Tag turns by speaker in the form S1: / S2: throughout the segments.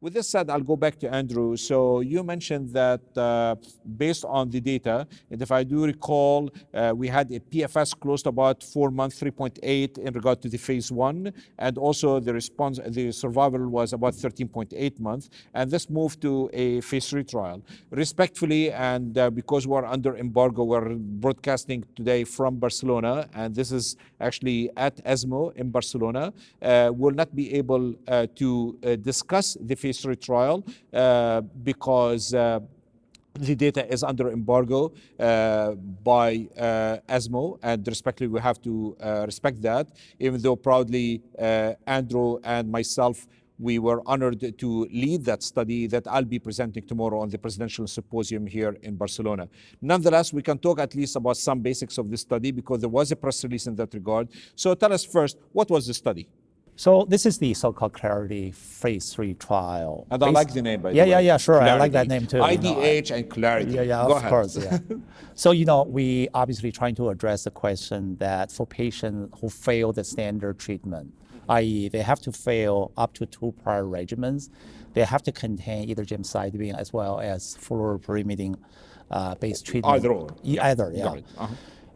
S1: With this said, I'll go back to Andrew. So you mentioned that based on the data, and if I do recall, we had a PFS close to about 4 months, 3.8 in regard to the phase 1, and also the survival was about 13.8 months, and this moved to a phase 3 trial. Respectfully, and because we're under embargo, we're broadcasting today from Barcelona, and this is actually at ESMO in Barcelona. We'll not be able to discuss the phase 3 trial because the data is under embargo by ESMO, and respectfully, we have to respect that, even though proudly Andrew and myself, we were honored to lead that study that I'll be presenting tomorrow on the Presidential Symposium here in Barcelona. Nonetheless, we can talk at least about some basics of this study because there was a press release in that regard. So tell us first, what was the study?
S2: So this is the so-called ClarIDHy phase 3 trial.
S1: And I like the name, by the way.
S2: Yeah, sure.
S1: ClarIDHy.
S2: I like that name too.
S1: IDH and ClarIDHy.
S2: Yeah,
S1: Go
S2: of
S1: ahead.
S2: course, yeah. So, we obviously trying to address the question that for patients who fail the standard treatment, i.e. they have to fail up to 2 prior regimens, they have to contain either gemcitabine as well as fluoropyrimidine based treatment.
S1: Either or.
S2: Either, yeah.
S1: Got it.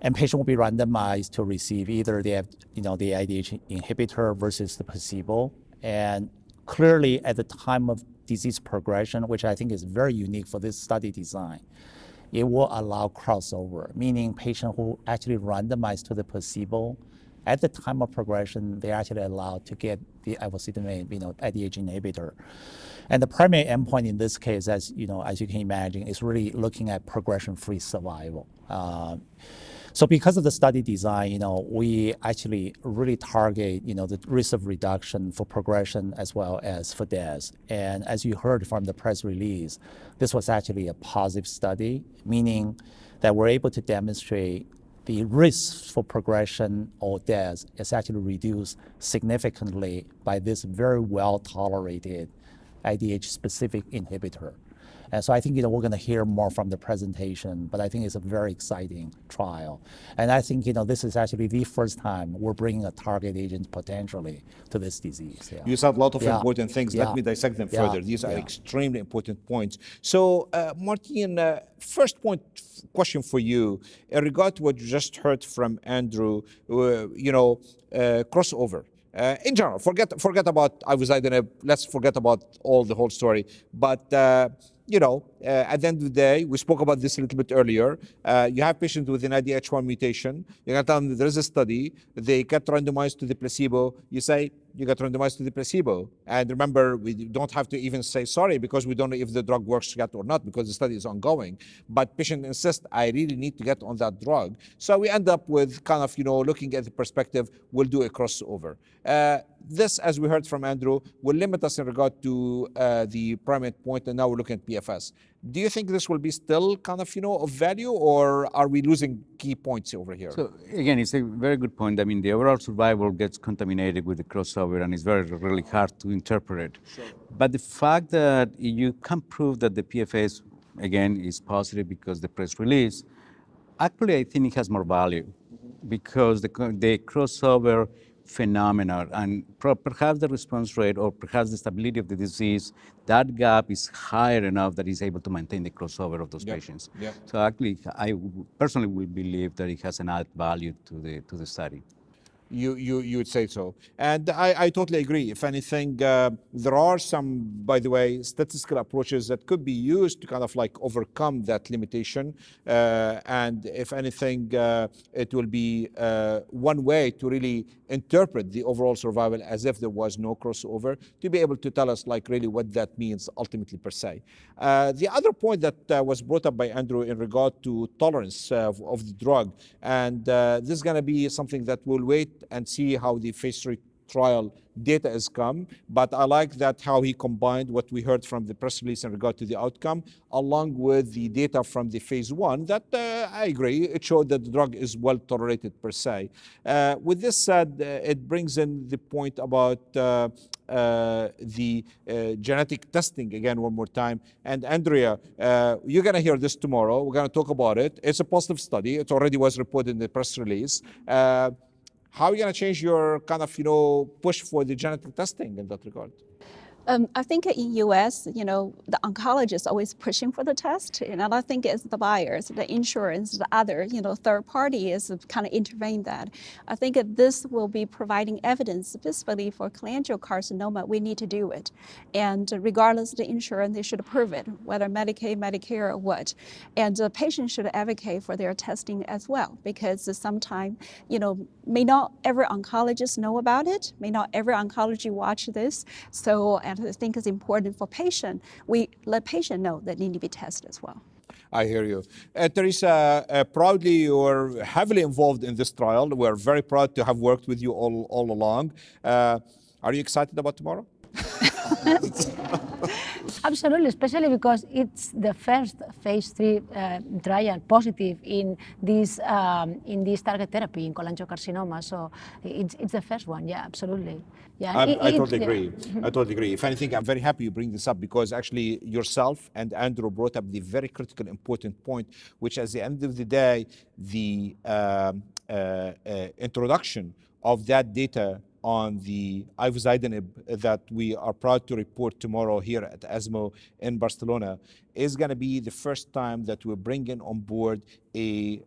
S2: And patient will be randomized to receive either the IDH inhibitor versus the placebo. And clearly at the time of disease progression, which I think is very unique for this study design, it will allow crossover, meaning patient who actually randomized to the placebo, at the time of progression, they're actually allowed to get the Ivosidenib, IDH inhibitor. And the primary endpoint in this case, as you can imagine, is really looking at progression-free survival. So because of the study design, we actually really target, the risk of reduction for progression as well as for death. And as you heard from the press release, this was actually a positive study, meaning that we're able to demonstrate the risk for progression or death is actually reduced significantly by this very well-tolerated IDH-specific inhibitor. And so I think we're going to hear more from the presentation, but I think it's a very exciting trial. And I think this is actually the first time we're bringing a target agent potentially to this disease. Yeah.
S1: You said a lot of important things. Let me dissect them further. These are extremely important points. So, Martin, first question for you in regard to what you just heard from Andrew. Crossover. In general, forget about Ivosidenib. Let's forget about the whole story. But at the end of the day, we spoke about this a little bit earlier. You have patients with an IDH1 mutation. You're going to tell them that there is a study. They get randomized to the placebo. You say, you got randomized to the placebo. And remember, we don't have to even say sorry because we don't know if the drug works yet or not because the study is ongoing. But patient insists, I really need to get on that drug. So we end up with kind of, looking at the perspective, we'll do a crossover. This, as we heard from Andrew, will limit us in regard to the primary point, and now we're looking at PFS. Do you think this will be still kind of, of value, or are we losing key points over here?
S3: So again, it's a very good point. I mean, the overall survival gets contaminated with the crossover, and it's really hard to interpret. Sure. But the fact that you can prove that the PFS, again, is positive because the press release, actually, I think it has more value because the crossover phenomenon and perhaps the response rate or perhaps the stability of the disease, that gap is higher enough that it's able to maintain the crossover of those patients. Yep. So actually, I personally will believe that it has an added value to the study.
S1: You would say so. And I totally agree. If anything, there are some, by the way, statistical approaches that could be used to kind of like overcome that limitation. And if anything, it will be one way to really interpret the overall survival as if there was no crossover, to be able to tell us like really what that means ultimately per se. The other point that was brought up by Andrew in regard to tolerance of the drug, and this is going to be something that we'll wait and see how the phase 3 trial data has come. But I like that how he combined what we heard from the press release in regard to the outcome, along with the data from the phase 1 that I agree, it showed that the drug is well tolerated per se. With this said, it brings in the point about the genetic testing again one more time. And Andrea, you're going to hear this tomorrow. We're going to talk about it. It's a positive study. It already was reported in the press release. How are you going to change your kind of, push for the genetic testing in that regard?
S4: I think in U.S., the oncologist always pushing for the test, and I think it's the buyers, the insurance, the other, third party is kind of intervene that. I think this will be providing evidence, specifically for cholangiocarcinoma, we need to do it. And regardless of the insurance, they should approve it, whether Medicaid, Medicare, or what. And the patient should advocate for their testing as well, because sometimes, may not every oncologist know about it, may not every oncology watch this. So, and I think it's important for patient, we let patient know that need to be tested as well.
S1: I hear you. Teresa, proudly you're heavily involved in this trial. We're very proud to have worked with you all along. Are you excited about tomorrow?
S5: Absolutely, especially because it's the first phase 3 trial positive in this target therapy in cholangiocarcinoma. So it's the first one. Yeah, absolutely. Yeah,
S1: I totally agree. I totally agree. If anything, I'm very happy you bring this up, because actually yourself and Andrew brought up the very critical, important point, which at the end of the day, the introduction of that data on the Ivosidenib that we are proud to report tomorrow here at ESMO in Barcelona is going to be the first time that we're bringing on board a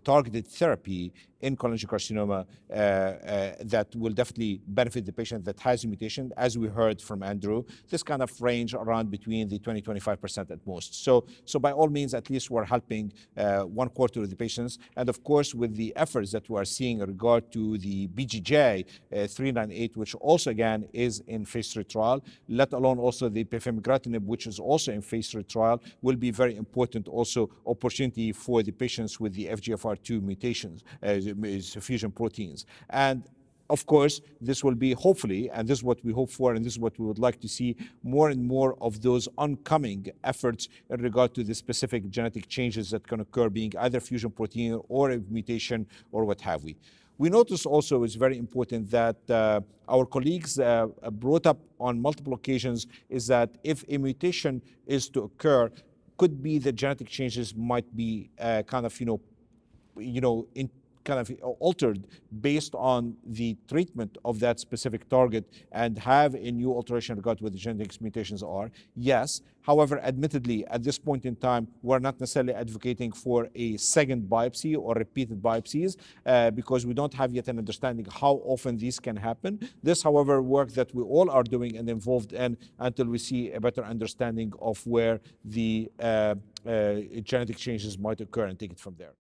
S1: targeted therapy in cholangiocarcinoma that will definitely benefit the patient that has a mutation. As we heard from Andrew, this kind of range around between the 20-25% at most. So by all means, at least we're helping 1/4 of the patients. And of course, with the efforts that we are seeing in regard to the BGJ 398, which also again is in phase 3 trial, let alone also the pefemigretinib, which is also in phase 3 trial, will be very important also opportunity for the patients with the FGFR2 mutations, fusion proteins. And of course, this will be hopefully, and this is what we hope for, and this is what we would like to see, more and more of those oncoming efforts in regard to the specific genetic changes that can occur, being either fusion protein or a mutation or what have we. We notice also it's very important that our colleagues brought up on multiple occasions is that if a mutation is to occur, could be the genetic changes might be altered based on the treatment of that specific target and have a new alteration regarding what the genetic mutations are. Yes. However, admittedly, at this point in time, we're not necessarily advocating for a second biopsy or repeated biopsies because we don't have yet an understanding how often these can happen. This, however, work that we all are doing and involved in until we see a better understanding of where the genetic changes might occur and take it from there.